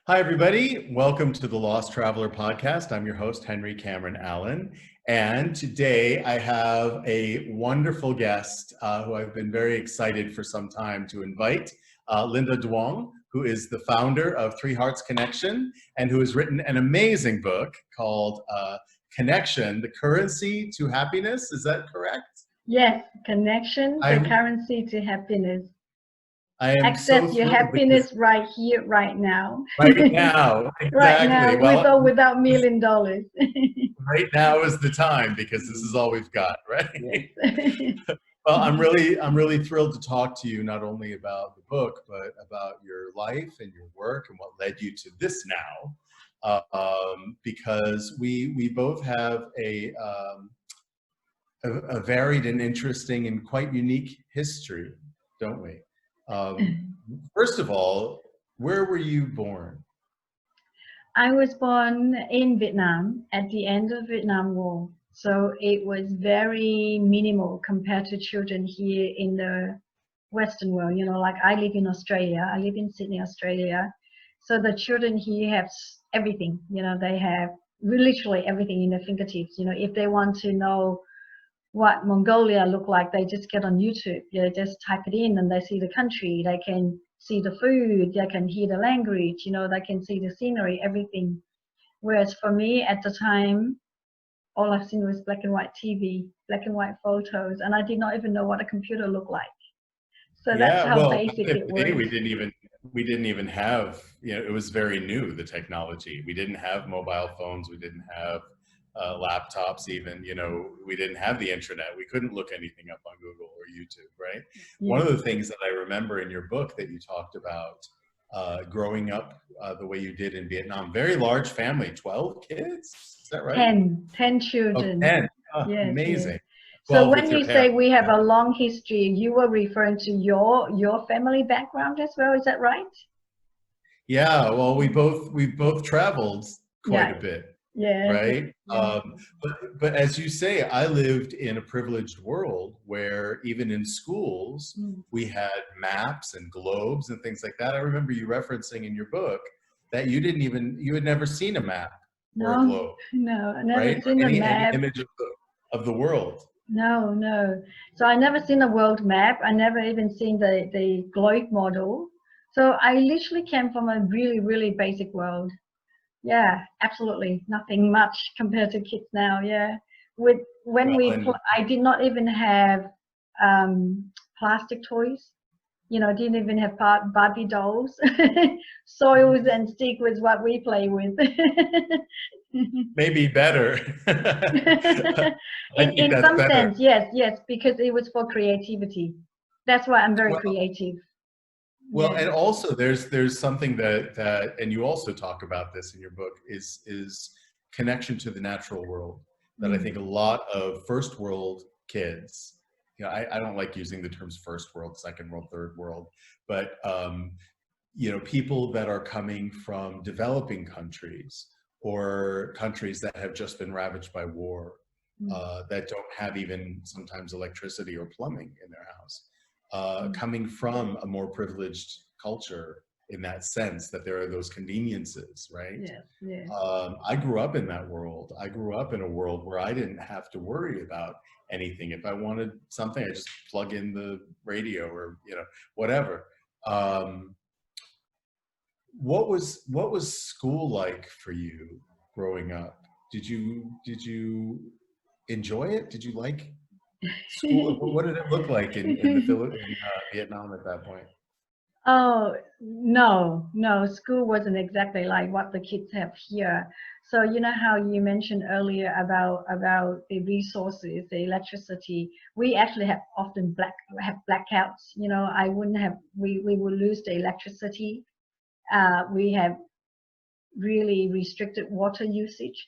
Hi, everybody. Welcome to the Lost Traveler podcast. I'm your host, Henry Cameron Allen. And today I have a wonderful guest who I've been very excited for some time to invite, Linda Duong, who is the founder of Three Hearts Connection and who has written an amazing book called Connection, the Currency to Happiness. Is that correct? Yes, Connection, the Currency to Happiness. I am Access so your happiness right here, right now. Right now, exactly. Right now, well, with or without $1 million. Right now is the time because this is all we've got, right? Yes. Well, I'm really thrilled to talk to you not only about the book, but about your life and your work and what led you to this now, because we both have a varied and interesting and quite unique history, don't we? First of all, where were you born? I was born in Vietnam at the end of Vietnam War. So it was very minimal compared to children here in the Western world. You know, like I live in Australia. I live in Sydney, Australia. So the children here have everything. You know, they have literally everything in their fingertips. You know, if they want to know what Mongolia look like, they just get on YouTube. They just type it in and they see the country. They can see the food. They can hear the language. You know, they can see the scenery, everything. Whereas for me at the time, all I've seen was black and white TV, black and white photos, and I did not even know what a computer looked like. So that's how basic it was. We didn't even have, you know, it was very new, the technology. We didn't have mobile phones. We didn't have laptops even, you know, we didn't have the internet. We couldn't look anything up on Google or YouTube, right? Yeah. One of the things that I remember in your book that you talked about growing up the way you did in Vietnam, very large family, 12 kids, is that right? 10 children. Oh, 10, yes, amazing. Yes. So when you say we have a long history, you were referring to your family background as well, is that right? Yeah, well, we've both traveled quite a bit. Yeah. Right. Yeah. But as you say, I lived in a privileged world where even in schools, we had maps and globes and things like that. I remember you referencing in your book that you had never seen a map or a globe. No, I never seen a map. Any image of the world. No. So I never seen a world map. I never even seen the globe model. So I literally came from a really, really basic world. Yeah, absolutely nothing much compared to kids now. Yeah, I did not even have plastic toys. You know, didn't even have Barbie dolls. Soils and stick was what we play with. Maybe better. in some sense, yes, because it was for creativity. That's why I'm very creative. Well, and also there's something that and you also talk about this in your book is connection to the natural world that I think a lot of first world kids, you know, I don't like using the terms first world, second world, third world, but you know, people that are coming from developing countries or countries that have just been ravaged by war, that don't have even sometimes electricity or plumbing in their house. Coming from a more privileged culture in that sense that there are those conveniences, right? Yes. I grew up in that world. I grew up in a world where I didn't have to worry about anything. If I wanted something, I just plug in the radio or, you know, whatever. What was school like for you growing up? Did you enjoy it? Did you like school? What did it look like in Vietnam at that point? Oh, no. School wasn't exactly like what the kids have here. So you know how you mentioned earlier about the resources, the electricity. We actually have often blackouts. You know, we would lose the electricity. We have really restricted water usage.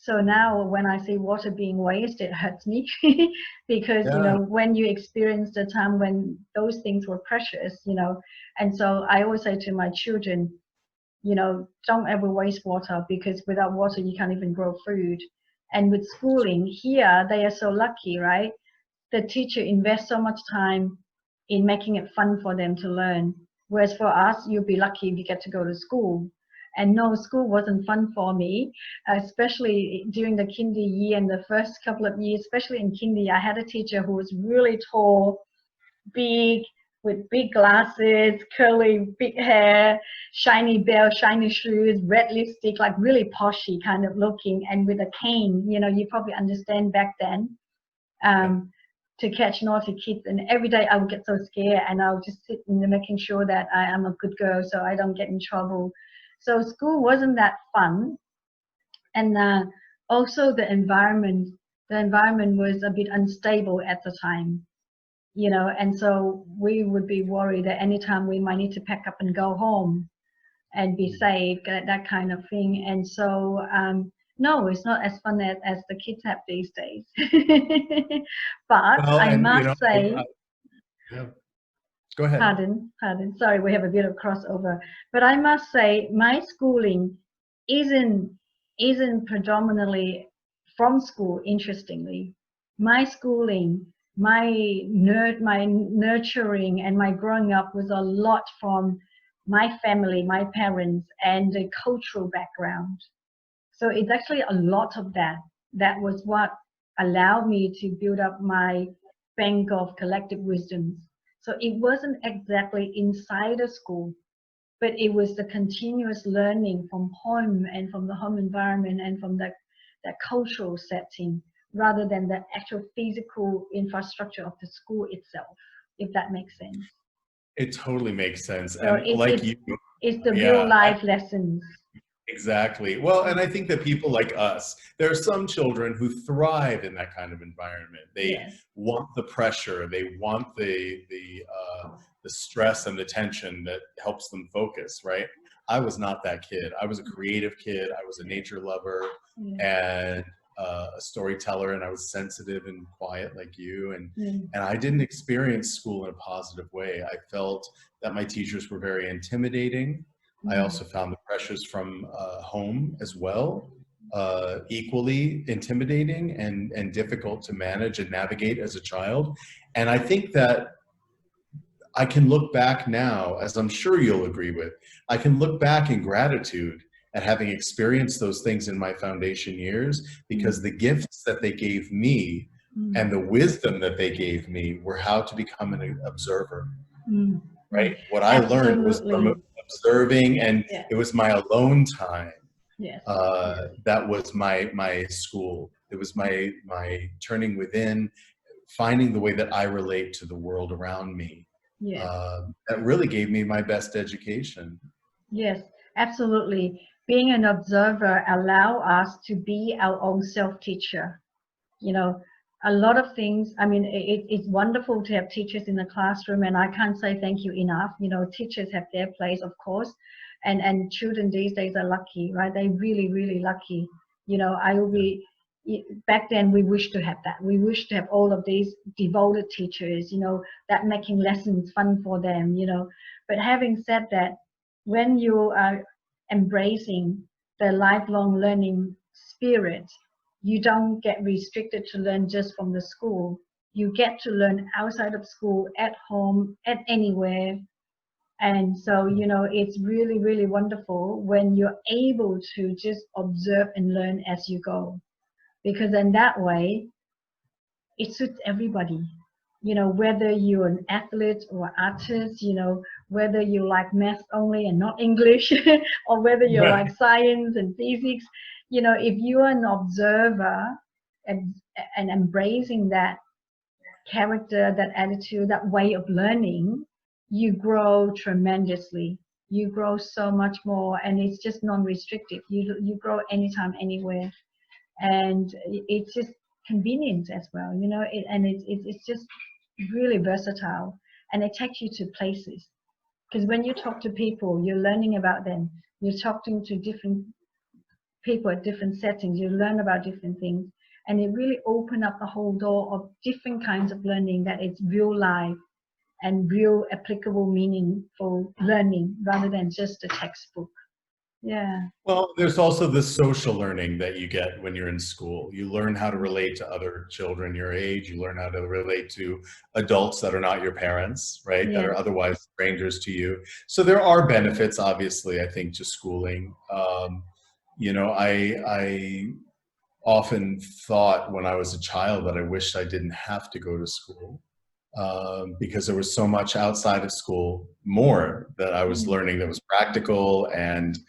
So now when I see water being wasted, it hurts me because, you know, when you experience the time when those things were precious, you know, and so I always say to my children, you know, don't ever waste water because without water, you can't even grow food. And with schooling here, they are so lucky, right? The teacher invests so much time in making it fun for them to learn. Whereas for us, you'll be lucky if you get to go to school. And no, school wasn't fun for me, especially during the kindy year and the first couple of years, especially in kindy. I had a teacher who was really tall, big, with big glasses, curly, big hair, shiny belt, shiny shoes, red lipstick, like really poshy kind of looking, and with a cane. You know, you probably understand back then. To catch naughty kids, and every day I would get so scared, and I would just sit and making sure that I am a good girl so I don't get in trouble. So school wasn't that fun, and also the environment was a bit unstable at the time, you know, and so we would be worried that anytime we might need to pack up and go home and be safe, that kind of thing. And so no, it's not as fun as the kids have these days. But Well, I and must say, yeah, go ahead. pardon, sorry, we have a bit of crossover. But I must say, my schooling isn't predominantly from school. Interestingly, my schooling, my nurturing, and my growing up was a lot from my family, my parents, and the cultural background. So it's actually a lot of that. That was what allowed me to build up my bank of collective wisdoms. So it wasn't exactly inside a school, but it was the continuous learning from home and from the home environment and from that cultural setting, rather than the actual physical infrastructure of the school itself, if that makes sense. It totally makes sense. So And like you, it's the real yeah, life lessons. exactly. Well, and I think that people like us, there are some children who thrive in that kind of environment. They Yes. want the pressure, they want the stress and the tension that helps them focus, right? I was not that kid. I was a creative kid. I was a nature lover and a storyteller, and I was sensitive and quiet like you. And I didn't experience school in a positive way. I felt that my teachers were very intimidating. I also found the pressures from home as well equally intimidating and difficult to manage and navigate as a child. And I think that I can look back now, as I'm sure you'll agree with, I can look back in gratitude at having experienced those things in my foundation years, because the gifts that they gave me and the wisdom that they gave me were how to become an observer. Right? What I learned was from observing, and it was my alone time. That was my school. It was my turning within, finding the way that I relate to the world around me. That really gave me my best education. Yes, absolutely. Being an observer allow us to be our own self-teacher. You know, a lot of things, I mean, it's wonderful to have teachers in the classroom, and I can't say thank you enough. You know, teachers have their place, of course, and children these days are lucky, right? They're really, really lucky. You know, I will be, back then we wish to have that. We wish to have all of these devoted teachers, you know, that making lessons fun for them, you know. But having said that, when you are embracing the lifelong learning spirit, you don't get restricted to learn just from the school. You get to learn outside of school, at home, at anywhere. And so, you know, it's really, really wonderful when you're able to just observe and learn as you go. Because then that way, it suits everybody. You know, whether you're an athlete or artist, you know, whether you like math only and not English, or whether you like science and physics, you know, if you are an observer and embracing that character, that attitude, that way of learning, you grow tremendously. You grow so much more, and it's just non-restrictive. You grow anytime, anywhere, and it's just convenient as well, you know. It's just really versatile, and it takes you to places. Because when you talk to people, you're learning about them. You're talking to different people at different settings. You learn about different things, and it really opened up the whole door of different kinds of learning, that it's real life and real applicable, meaningful learning, rather than just a textbook. Yeah. Well, there's also the social learning that you get when you're in school. You learn how to relate to other children your age. You learn how to relate to adults that are not your parents, right? That Yes. are otherwise strangers to you. So there are benefits, obviously, I think, to schooling. You know, I often thought when I was a child that I wished I didn't have to go to school, because there was so much outside of school more that I was learning that was practical and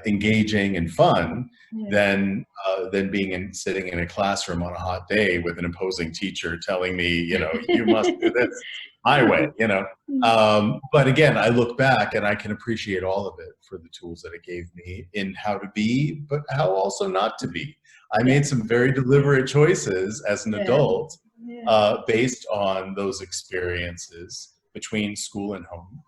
engaging and fun Yes. than sitting in a classroom on a hot day with an imposing teacher telling me, you know, you must do this my way, you know. But again, I look back and I can appreciate all of it for the tools that it gave me in how to be, but how also not to be. I made some very deliberate choices as an Yes. adult Yes. based on those experiences between school and home,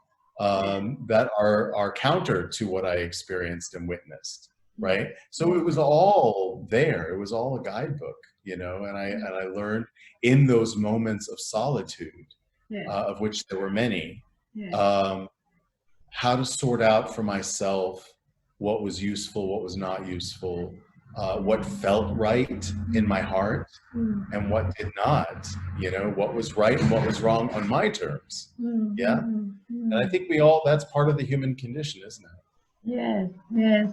that are counter to what I experienced and witnessed, right? So it was all there. It was all a guidebook, you know, and I learned in those moments of solitude, Yes. of which there were many, Yes. how to sort out for myself what was useful, what was not useful, what felt right in my heart, and what did not, you know, what was right and what was wrong on my terms. Yeah. And I think that's part of the human condition, isn't it? Yes, yes.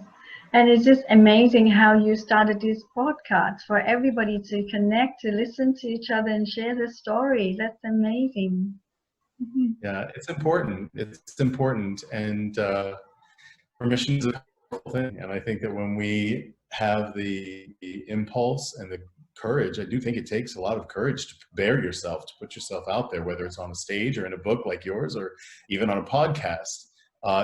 And it's just amazing how you started this podcast for everybody to connect, to listen to each other and share their story. That's amazing. Yeah, it's important. It's important. And permission is a powerful thing. And I think that when we have the impulse and the courage, I do think it takes a lot of courage to bear yourself, to put yourself out there, whether it's on a stage or in a book like yours or even on a podcast.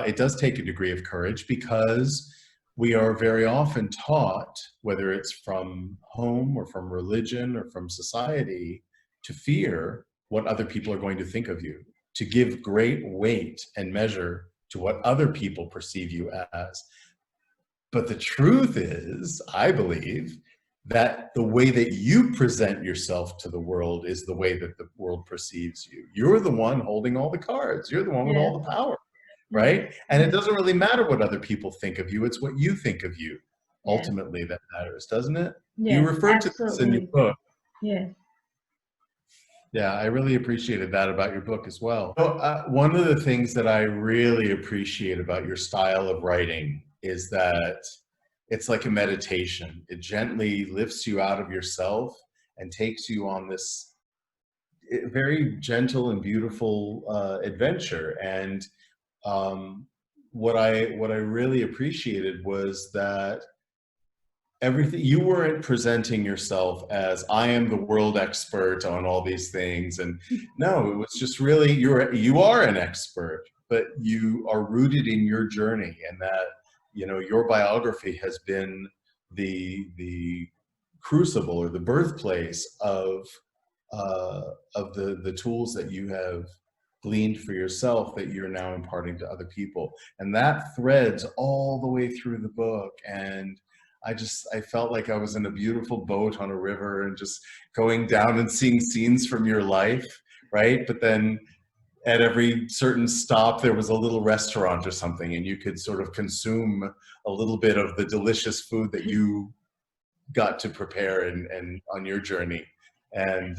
It does take a degree of courage because we are very often taught, whether it's from home or from religion or from society, to fear what other people are going to think of you, to give great weight and measure to what other people perceive you as. But the truth is, I believe, that the way that you present yourself to the world is the way that the world perceives you. You're the one holding all the cards. You're the one with all the power, right? And it doesn't really matter what other people think of you. It's what you think of you ultimately that matters, doesn't it? You referred to this in your book. Yes. Yeah, I really appreciated that about your book as well. So, one of the things that I really appreciate about your style of writing is that it's like a meditation. It gently lifts you out of yourself and takes you on this very gentle and beautiful adventure. And what I really appreciated was that everything, you weren't presenting yourself as I am the world expert on all these things, and no, it was just really you are an expert, but you are rooted in your journey, and that, you know, your biography has been the crucible or the birthplace of the tools that you have gleaned for yourself that you're now imparting to other people, and that threads all the way through the book. And I felt like I was in a beautiful boat on a river and just going down and seeing scenes from your life, right? But then at every certain stop, there was a little restaurant or something, and you could sort of consume a little bit of the delicious food that you got to prepare and on your journey. And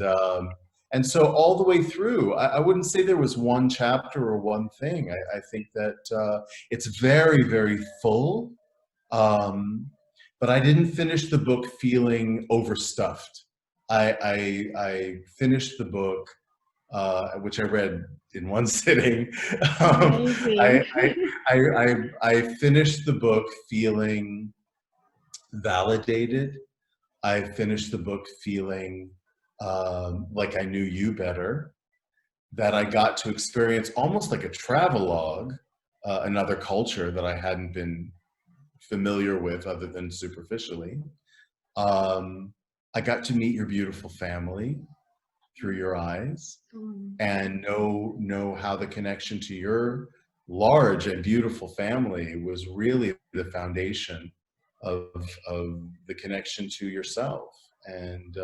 so all the way through, I wouldn't say there was one chapter or one thing. I think that it's very, very full. But I didn't finish the book feeling overstuffed. I finished the book, which I read in one sitting. Amazing. I finished the book feeling validated. I finished the book feeling like I knew you better, that I got to experience almost like a travelogue, another culture that I hadn't been familiar with other than superficially. I got to meet your beautiful family through your eyes and know how the connection to your large and beautiful family was really the foundation of the connection to yourself. And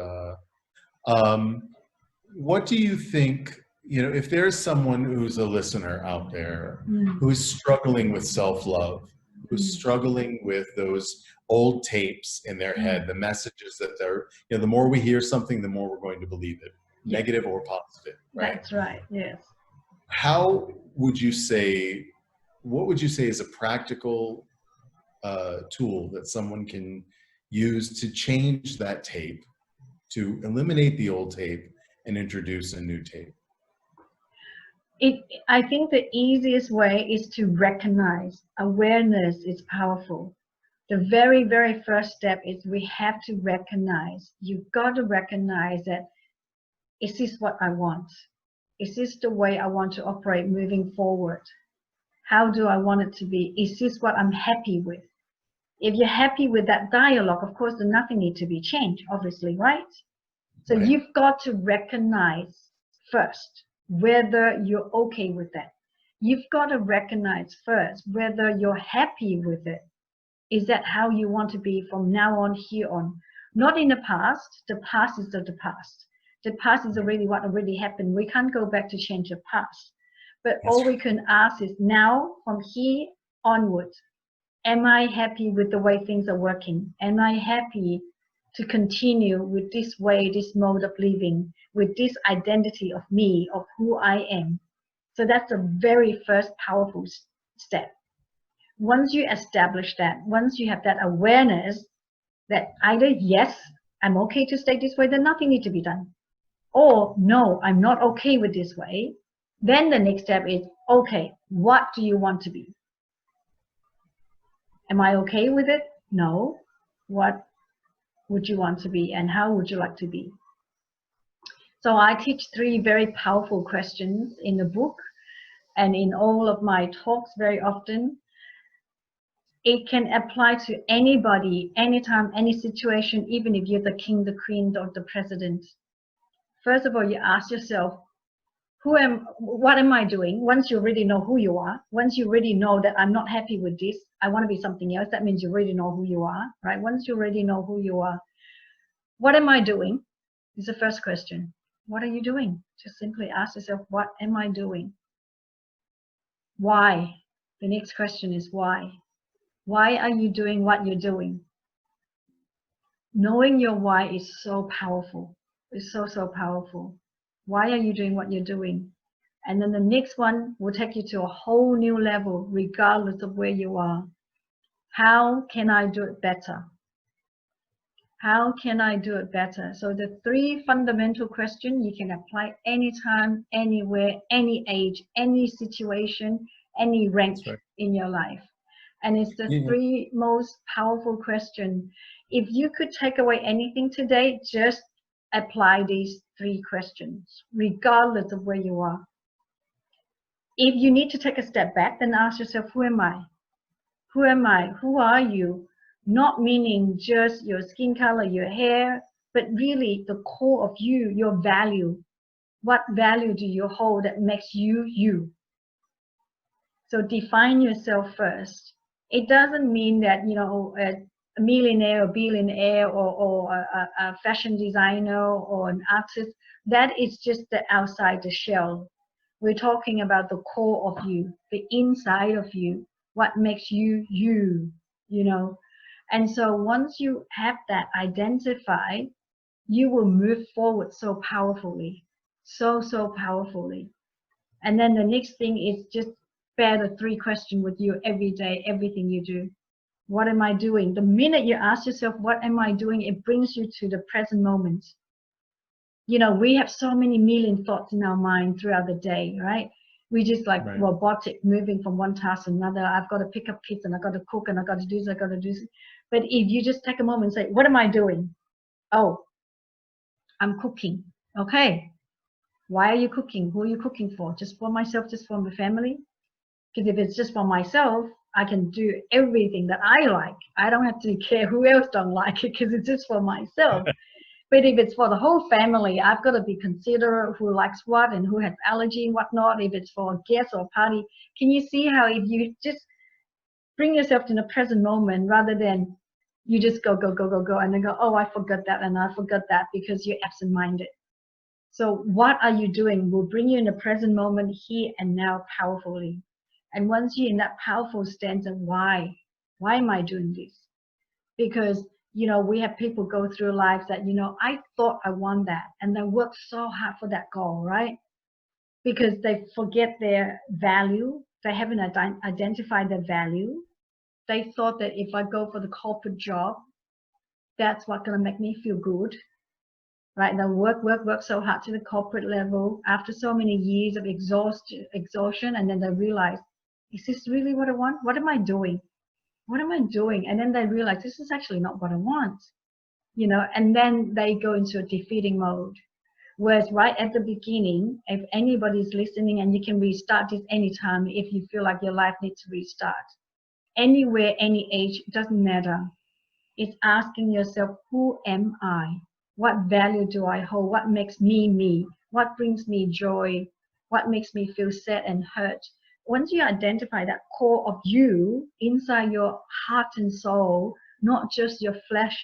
what do you think, you know, if there's someone who's a listener out there who's struggling with self-love, who's struggling with those old tapes in their head, the messages that they're, you know, the more we hear something, the more we're going to believe it, negative or positive, right? That's right, yes. How would you say, what would you say is a practical tool that someone can use to change that tape, to eliminate the old tape and introduce a new tape? I think the easiest way is to recognize. Awareness is powerful. The very, very first step is we have to recognize. You've got to recognize that, is this what I want? Is this the way I want to operate moving forward? How do I want it to be? Is this what I'm happy with? If you're happy with that dialogue, of course, then nothing needs to be changed, obviously, right? So Right. you've got to recognize first whether you're okay with that. You've got to recognize first whether you're happy with it. Is that how you want to be from now on, here on? Not in the past. The past is of the past. The past is already what already happened. We can't go back to change the past. But all we can ask is now, from here onwards, am I happy with the way things are working? Am I happy to continue with this way, this mode of living, with this identity of me, of who I am? So that's the very first powerful step. Once you establish that, once you have that awareness that either yes, I'm okay to stay this way, then nothing needs to be done. Or no, I'm not okay with this way. Then the next step is, okay, what do you want to be? Am I okay with it? No. What would you want to be, and how would you like to be? So I teach 3 very powerful questions in the book and in all of my talks very often. It can apply to anybody, anytime, any situation, even if you're the king, the queen, or the president. First of all, you ask yourself, what am I doing? Once you already know who you are, once you already know that I'm not happy with this, I want to be something else, that means you already know who you are, right? Once you already know who you are, what am I doing? Is the first question. What are you doing? Just simply ask yourself, what am I doing? Why? The next question is why? Why are you doing what you're doing? Knowing your why is so powerful. It's so, so powerful. Why are you doing what you're doing? And then the next one will take you to a whole new level, regardless of where you are. How can I do it better? How can I do it better? So the 3 fundamental questions you can apply anytime, anywhere, any age, any situation, any rank in your life. And it's the 3 most powerful questions. If you could take away anything today, just apply these 3 questions, regardless of where you are. If you need to take a step back, then ask yourself, who am I? Who am I? Who are you? Not meaning just your skin color, your hair, but really the core of you, your value. What value do you hold that makes you you? So define yourself first. It doesn't mean that, you know, a millionaire or billionaire or a fashion designer or an artist, that is just the outside the shell. We're talking about the core of you, the inside of you, what makes you you, you know. And so once you have that identified, you will move forward so powerfully, so powerfully. And then the next thing is just bear the 3 questions with you every day, everything you do. What am I doing? The minute you ask yourself, what am I doing? It brings you to the present moment. You know, we have so many million thoughts in our mind throughout the day, right? We just like robotic, moving from one task to another. I've got to pick up kids and I've got to cook and I've got to do this, I've got to do this. But if you just take a moment and say, what am I doing? Oh, I'm cooking. Okay. Why are you cooking? Who are you cooking for? Just for myself, just for my family? Because if it's just for myself, I can do everything that I like. I don't have to care who else don't like it because it's just for myself. But if it's for the whole family, I've got to be considerate who likes what and who has allergy and whatnot. If it's for a guest or a party, can you see how if you just bring yourself to the present moment rather than you just go, and then go, oh, I forgot that and I forgot that because you're absent-minded. So what are you doing will bring you in the present moment, here and now, powerfully. And once you're in that powerful stance of why, Why am I doing this? Because, we have people go through lives that, I thought I want that, and they work so hard for that goal, right? Because they forget their value. They haven't identified their value. They thought that if I go for the corporate job, that's what's going to make me feel good, right? And they work so hard to the corporate level after so many years of exhaustion, and then they realize, is this really what I want? What am I doing? What am I doing? And then they realize this is actually not what I want, and then they go into a defeating mode. Whereas right at the beginning, if anybody's listening, and you can restart this anytime if you feel like your life needs to restart, anywhere, any age, it doesn't matter. It's asking yourself, who am I? What value do I hold? What makes me me? What brings me joy? What makes me feel sad and hurt? Once you identify that core of you inside your heart and soul, not just your flesh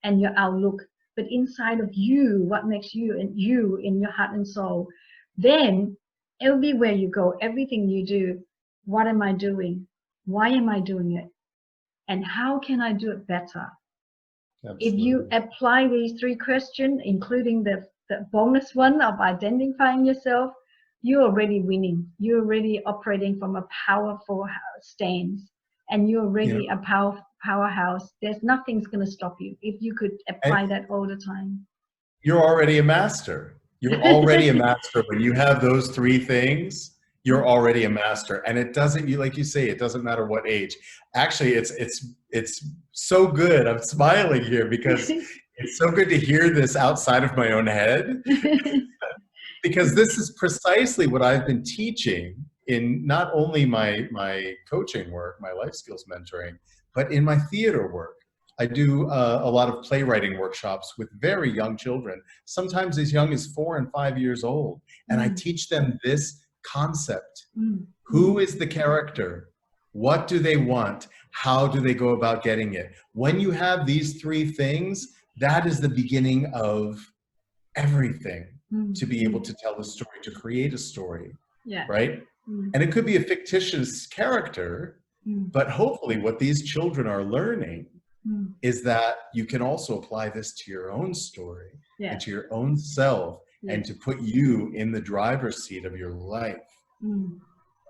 and your outlook, but inside of you, what makes you and you in your heart and soul, then everywhere you go, everything you do, what am I doing? Why am I doing it? And how can I do it better? If you Absolutely. apply these 3 questions, including the bonus one of identifying yourself, you're already winning. You're already operating from a powerful stance, and you're already a powerhouse. There's nothing's going to stop you if you could apply And that all the time. you're already a master. You're already a master. When you have those 3 things, you're already a master. And it doesn't, like you say, it doesn't matter what age. Actually, it's so good. I'm smiling here because it's so good to hear this outside of my own head, because this is precisely what I've been teaching in not only my coaching work, my life skills mentoring, but in my theater work. I do a lot of playwriting workshops with very young children, sometimes as young as 4 and 5 years old. And I teach them this concept. Who is the character? What do they want? How do they go about getting it? When you have these 3 things, that is the beginning of everything to be able to tell a story, to create a story, right? And it could be a fictitious character, but hopefully what these children are learning is that you can also apply this to your own story and to your own self, and to put you in the driver's seat of your life,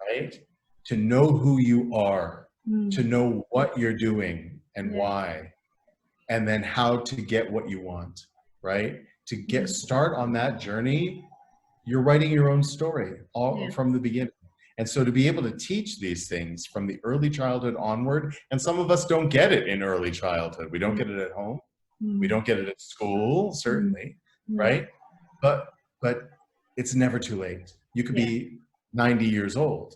right? To know who you are, to know what you're doing and why, and then how to get what you want, right? To start on that journey, you're writing your own story all from the beginning. And so to be able to teach these things from the early childhood onward, and some of us don't get it in early childhood. We don't get it at home. We don't get it at school, certainly, right? But it's never too late. You could be 90 years old,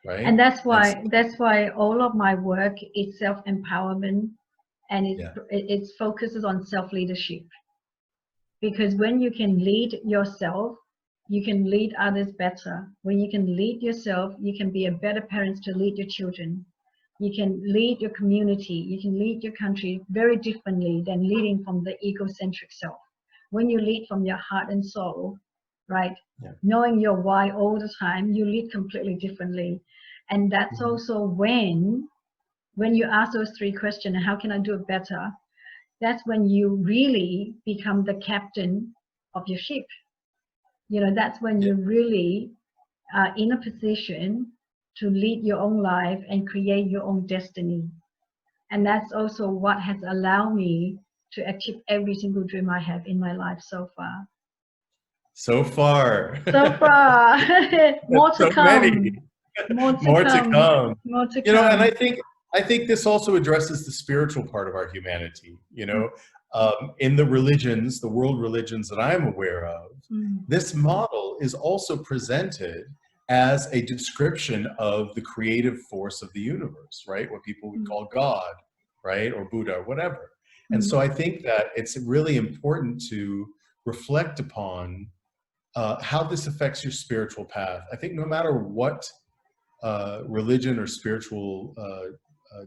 right? And that's why all of my work is self-empowerment, and it focuses on self-leadership. Because when you can lead yourself, you can lead others better. When you can lead yourself, you can be a better parent to lead your children. You can lead your community. You can lead your country very differently than leading from the egocentric self. When you lead from your heart and soul, right? Knowing your why all the time, you lead completely differently. And that's also when you ask those 3 questions, how can I do it better? That's when you really become the captain of your ship. That's when you really are in a position to lead your own life and create your own destiny. And that's also what has allowed me to achieve every single dream I have in my life so far. So far. More to So come. many. More to come. More to You know, come. and I think this also addresses the spiritual part of our humanity. In the religions, the world religions that I'm aware of, this model is also presented as a description of the creative force of the universe, right? What people would call God, right? Or Buddha, or whatever. And so I think that it's really important to reflect upon how this affects your spiritual path. I think no matter what religion or spiritual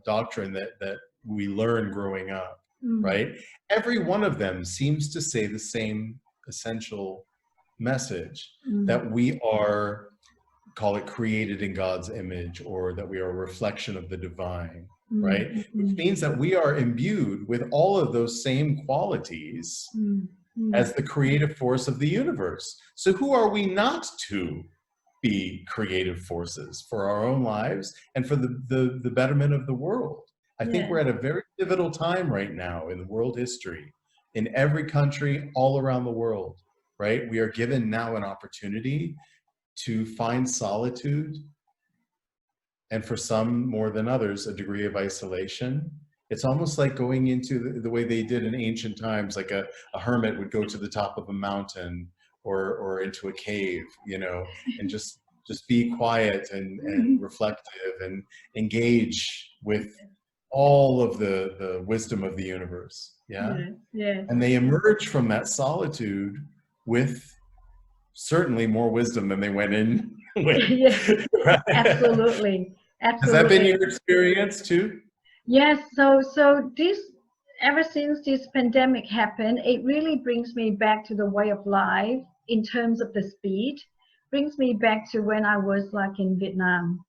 doctrine that we learn growing up, right? Every one of them seems to say the same essential message, that we are, call it, created in God's image, or that we are a reflection of the divine, right? Which means that we are imbued with all of those same qualities as the creative force of the universe. So who are we not to be creative forces for our own lives and for the betterment of the world? I think we're at a very pivotal time right now in the world history, in every country all around the world, right? We are given now an opportunity to find solitude, and for some more than others, a degree of isolation. It's almost like going into the way they did in ancient times, like a hermit would go to the top of a mountain or into a cave, you know, and just be quiet and reflective and engage with all of the wisdom of the universe. Yeah. And they emerge from that solitude with certainly more wisdom than they went in with. Right? Absolutely. Has that been your experience too? Yes. So this, ever since this pandemic happened, it really brings me back to the way of life in terms of the speed. Brings me back to when I was like in Vietnam,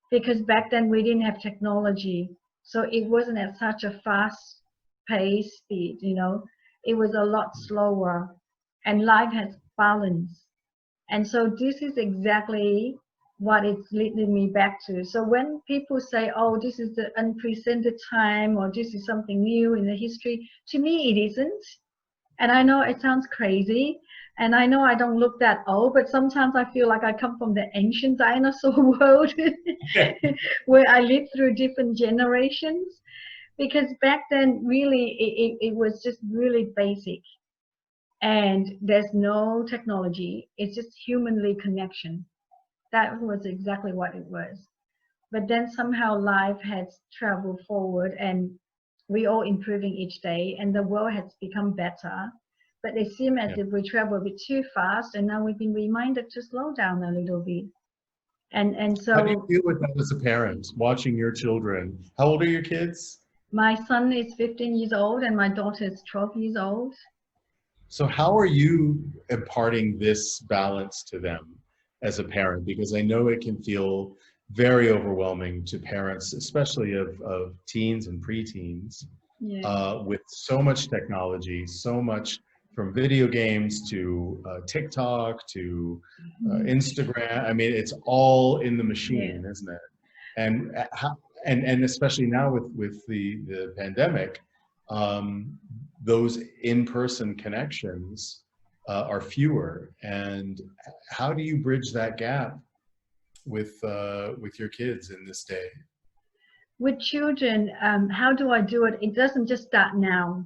because back then we didn't have technology, so it wasn't at such a fast pace speed. You know, it was a lot slower, and life has balance. And so this is exactly what it's leading me back to. So when people say, oh, this is the unprecedented time, or this is something new in the history, to me it isn't. And I know it sounds crazy, and I know I don't look that old, but sometimes I feel like I come from the ancient dinosaur world where I lived through different generations. Because back then, really, it was just really basic. And there's no technology. It's just humanly connection. That was exactly what it was. But then somehow life has traveled forward, and we all improving each day, and the world has become better. But it seems as if we travel a bit too fast, and now we've been reminded to slow down a little bit. And How do you so deal with that as a parent, watching your children? How old are your kids? my son is 15 years old, and my daughter is 12 years old. So how are you imparting this balance to them as a parent? Because I know it can feel very overwhelming to parents, especially of teens and preteens, with so much technology, so much from video games to TikTok to Instagram. I mean, it's all in the machine, isn't it? And and especially now with the pandemic, those in-person connections are fewer. And how do you bridge that gap with your kids in this day? With children, how do I do it? It doesn't just start now.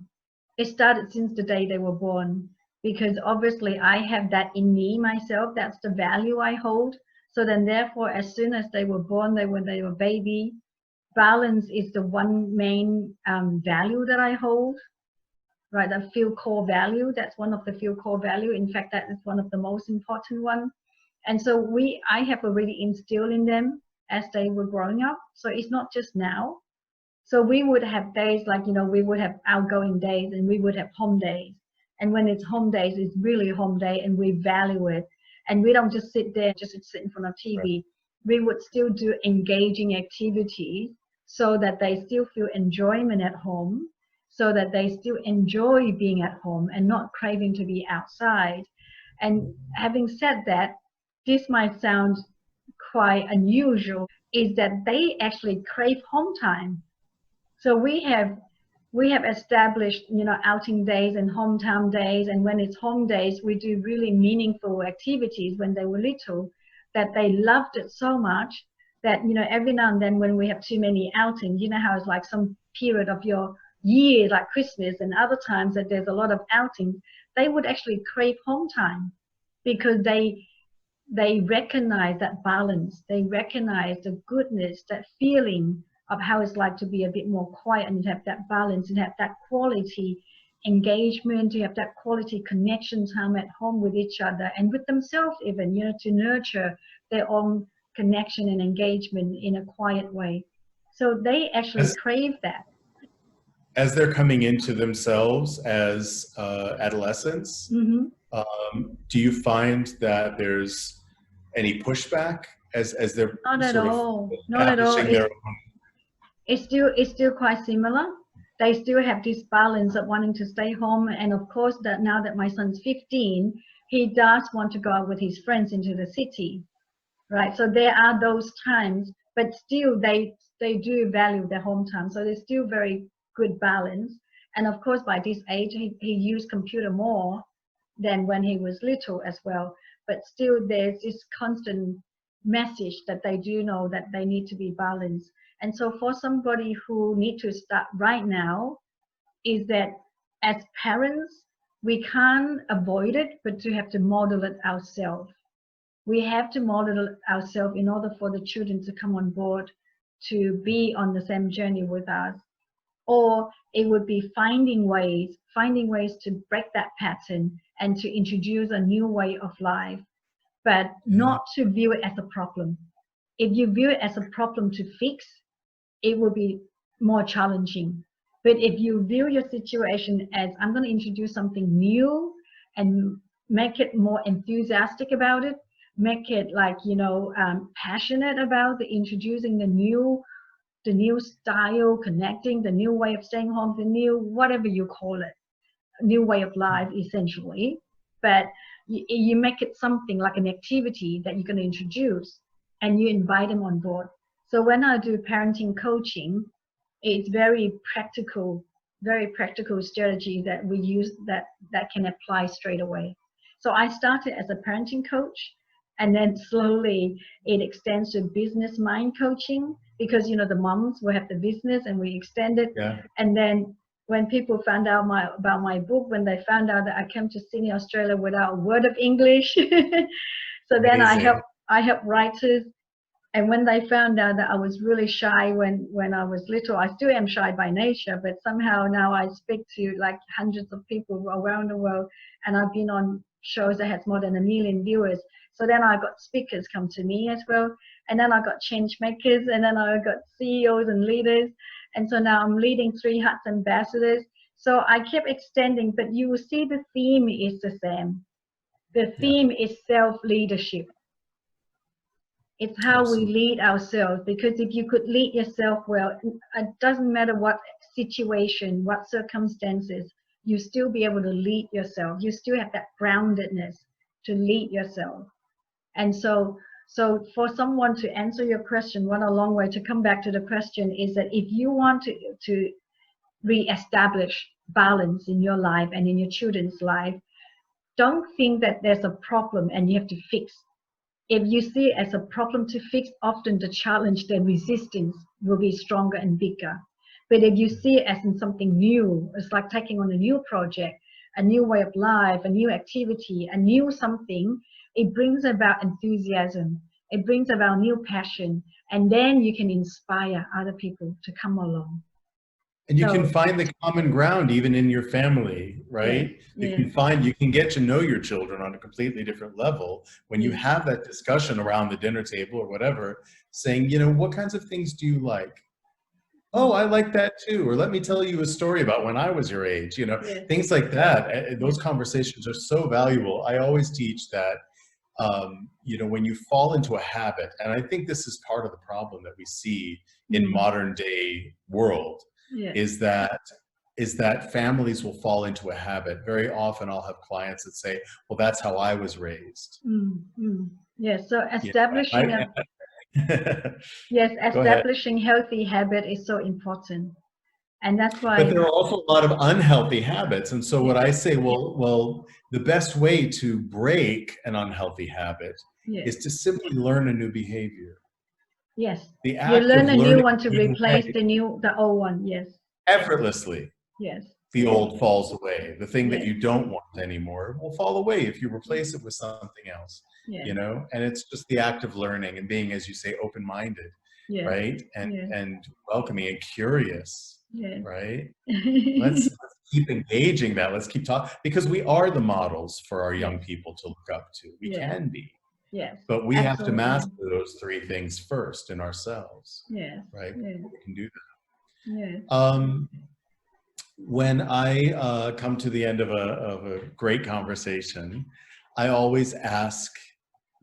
It started since the day they were born, because obviously I have that in me myself. That's the value I hold. So then therefore, as soon as they were born, they were baby, balance is the one main value that I hold, right? A few core value. That's one of the few core value. In fact, that is one of the most important one. And so I have already instilled in them as they were growing up. So it's not just now. So we would have days like, you know, we would have outgoing days, and we would have home days. And when it's home days, it's really home day, and we value it. And we don't just sit there, just sit in front of TV. Right. We would still do engaging activities so that they still feel enjoyment at home, so that they still enjoy being at home and not craving to be outside. And having said that, this might sound quite unusual, is that they actually crave home time. So we have established, you know, outing days and hometown days, and when it's home days, we do really meaningful activities when they were little, that they loved it so much that, you know, every now and then when we have too many outings, you know how it's like some period of your year, like Christmas and other times that there's a lot of outings, they would actually crave home time, because they recognize that balance, they recognize the goodness, that feeling of how it's like to be a bit more quiet and have that balance and have that quality engagement, to have that quality connection time at home with each other and with themselves even, you know, to nurture their own connection and engagement in a quiet way. So they actually crave that. As they're coming into themselves as adolescents, do you find that there's any pushback as they're not at sort all. of Not at all. establishing their own? it's still quite similar. They still have this balance of wanting to stay home, and of course that now that my son's 15, he does want to go out with his friends into the city, right? So there are those times, but still they do value their home time. So there's still very good balance. And of course, by this age, he used computer more than when he was little as well. But still, there's this constant message that they do know that they need to be balanced. And so for somebody who need to start right now, is that as parents, we can't avoid it, but to have to model it ourselves. We have to model it ourselves in order for the children to come on board, to be on the same journey with us. Or it would be finding ways to break that pattern and to introduce a new way of life, but not to view it as a problem. If you view it as a problem to fix, it will be more challenging. But if you view your situation as, I'm going to introduce something new and make it more enthusiastic about it, make it like, passionate about introducing the new style, connecting, the new way of staying home, the new, whatever you call it, new way of life, essentially. But you make it something like an activity that you're going to introduce, and you invite them on board. So when I do parenting coaching, it's very practical strategy that we use that can apply straight away. So I started as a parenting coach, and then slowly it extends to business mind coaching, because the moms will have the business and we extend it. Yeah. And then when people found out about my book, when they found out that I came to Sydney, Australia without a word of English, so then I help writers. And when they found out that I was really shy when I was little, I still am shy by nature, but somehow now I speak to like hundreds of people around the world, and I've been on shows that has more than 1 million viewers. So then I got speakers come to me as well, and then I got change makers, and then I got CEOs and leaders, and so now I'm leading 3 Hearts ambassadors. So I kept extending, but you will see the theme is the same. The theme is self-leadership. It's how we lead ourselves, because if you could lead yourself well, it doesn't matter what situation, what circumstances, you still be able to lead yourself. You still have that groundedness to lead yourself. And so for someone to answer your question, what a long way to come back to the question is that if you want to re-establish balance in your life and in your children's life, don't think that there's a problem and you have to fix. If you see it as a problem to fix, often the challenge, the resistance will be stronger and bigger. But if you see it as in something new, it's like taking on a new project, a new way of life, a new activity, a new something, it brings about enthusiasm. It brings about new passion. And then you can inspire other people to come along. And you can find the common ground even in your family, right? You can get to know your children on a completely different level when you have that discussion around the dinner table or whatever, saying, what kinds of things do you like? Oh, I like that too. Or let me tell you a story about when I was your age, things like that. Those conversations are so valuable. I always teach that, when you fall into a habit, and I think this is part of the problem that we see in modern day world, is that families will fall into a habit. Very often I'll have clients that say, well, that's how I was raised. Yes, so establishing establishing healthy habit is so important. And that's why. But there are also a lot of unhealthy habits. And so what I say, well, the best way to break an unhealthy habit is to simply learn a new behavior. Yes. The act you learn of a new one to replace the old one. Yes. Effortlessly. Yes. The old falls away. The thing that you don't want anymore will fall away if you replace it with something else. And it's just the act of learning and being, as you say, open-minded, right? And welcoming and curious, right? Let's keep engaging that. Let's keep talking, because we are the models for our young people to look up to. We can be. Yes. But we have to master those 3 things first in ourselves. Right? We can do that. When I come to the end of a great conversation, I always ask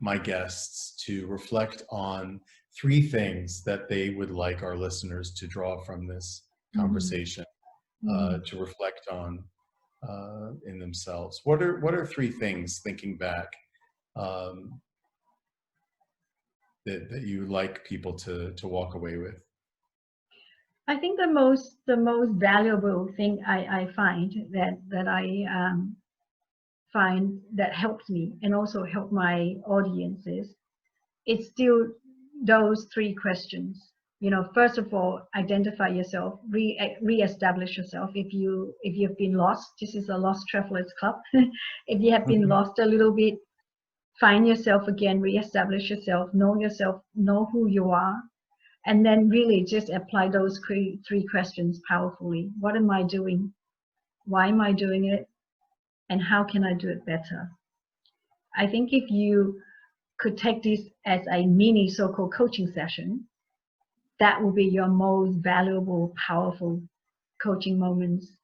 my guests to reflect on 3 things that they would like our listeners to draw from this conversation, to reflect on in themselves. What are 3 things, thinking back, that you would like people to walk away with? I think the most valuable thing I find that I find that helps me and also help my audiences, it's still those 3 questions. You know, first of all, identify yourself, re-establish yourself. If you've been lost, this is a lost travelers club. If you have been lost a little bit, find yourself again, re-establish yourself, know who you are, and then really just apply those 3 questions powerfully. What am I doing? Why am I doing it? And how can I do it better? I think if you could take this as a mini so-called coaching session, that will be your most valuable, powerful coaching moments.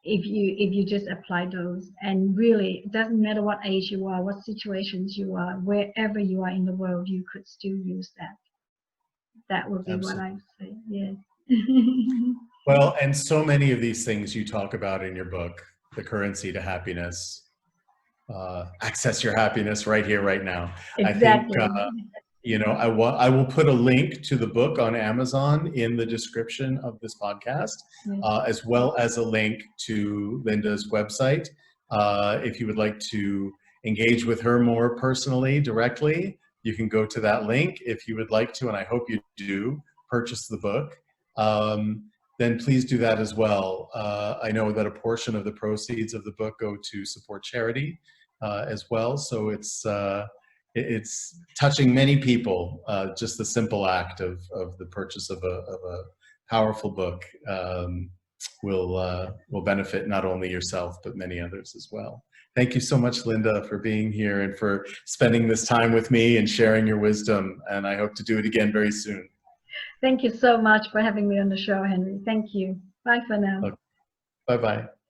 If you just apply those, and really, it doesn't matter what age you are, what situations you are, wherever you are in the world, you could still use that. That would be Absolutely. what I would say. Yes. Well, and so many of these things you talk about in your book, the currency to happiness, access your happiness right here, right now. Exactly. I think, you know, I will put a link to the book on Amazon in the description of this podcast, as well as a link to Linda's website. If you would like to engage with her more personally, directly, you can go to that link. If you would like to, and I hope you do, purchase the book, then please do that as well. I know that a portion of the proceeds of the book go to support charity as well. So it's touching many people. Just the simple act of the purchase of a powerful book will benefit not only yourself, but many others as well. Thank you so much, Linda, for being here and for spending this time with me and sharing your wisdom. And I hope to do it again very soon. Thank you so much for having me on the show, Henry. Thank you. Bye for now. Okay. Bye-bye.